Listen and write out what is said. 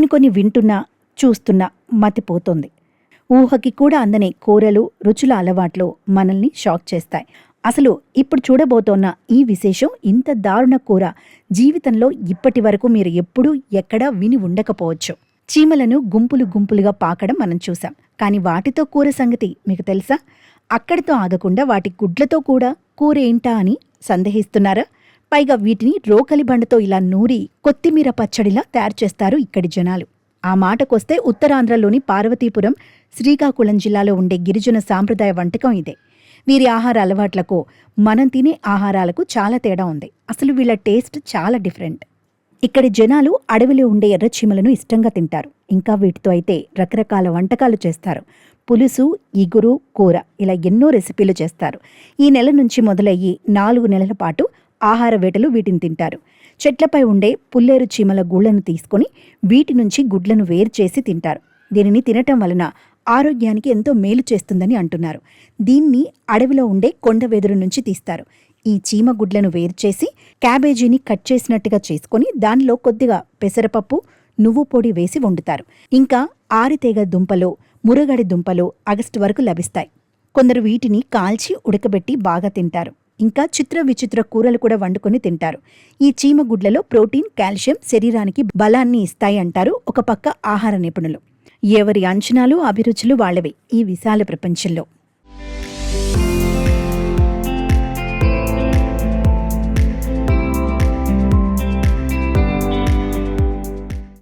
కొన్ని వింటున్నా చూస్తున్నా మతిపోతోంది. ఊహకి కూడా అందని కూరలు, రుచుల అలవాట్లు మనల్ని షాక్ చేస్తాయి. అసలు ఇప్పుడు చూడబోతోన్న ఈ విశేషం, ఇంత దారుణ కూర జీవితంలో ఇప్పటి వరకు మీరు ఎప్పుడూ ఎక్కడా విని ఉండకపోవచ్చు. చీమలను గుంపులు గుంపులుగా పాకడం మనం చూసాం. కానీ వాటితో కూర సంగతి మీకు తెలుసా? అక్కడితో ఆగకుండా వాటి గుడ్లతో కూడా కూర ఏంటా అని సందేహిస్తున్నారా? పైగా వీటిని రోకలి బండతో ఇలా నూరి కొత్తిమీర పచ్చడిలా తయారు చేస్తారు ఇక్కడి జనాలు. ఆ మాటకొస్తే ఉత్తరాంధ్రలోని పార్వతీపురం, శ్రీకాకుళం జిల్లాలో ఉండే గిరిజన సాంప్రదాయ వంటకం ఇదే. వీరి ఆహార అలవాట్లకు మనం తినే ఆహారాలకు చాలా తేడా ఉంది. అసలు వీళ్ళ టేస్ట్ చాలా డిఫరెంట్. ఇక్కడి జనాలు అడవిలో ఉండే ఎర్రచీమలను ఇష్టంగా తింటారు. ఇంకా వీటితో అయితే రకరకాల వంటకాలు చేస్తారు. పులుసు, ఇగురు, కూర ఇలా ఎన్నో రెసిపీలు చేస్తారు. ఈ నెల నుంచి మొదలయ్యి 4 నెలల పాటు ఆహార వేటలు వీటిని తింటారు. చెట్లపై ఉండే పుల్లేరు చీమల గూళ్లను తీసుకుని వీటి నుంచి గుడ్లను వేరు చేసి తింటారు. దీనిని తినటం వలన ఆరోగ్యానికి ఎంతో మేలు చేస్తుందని అంటున్నారు. దీన్ని అడవిలో ఉండే కొండవెదురు నుంచి తీస్తారు. ఈ చీమ గుడ్లను వేరు చేసి క్యాబేజీని కట్ చేసినట్టుగా చేసుకుని దానిలో కొద్దిగా పెసరపప్పు, నువ్వు పొడి వేసి వండుతారు. ఇంకా ఆరితేగ దుంపలు, మురగడి దుంపలు ఆగస్టు వరకు లభిస్తాయి. కొందరు వీటిని కాల్చి ఉడకబెట్టి బాగా తింటారు. ఇంకా చిత్ర విచిత్ర కూరలు కూడా వండుకొని తింటారు. ఈ చీమ గుడ్లలో ప్రోటీన్, కాల్షియం శరీరానికి బలాన్ని ఇస్తాయి అంటారు ఒక పక్క ఆహార నిపుణులు. ఎవరి అంచనాలు, అభిరుచులు వాళ్ళవి ఈ విశాల ప్రపంచంలో.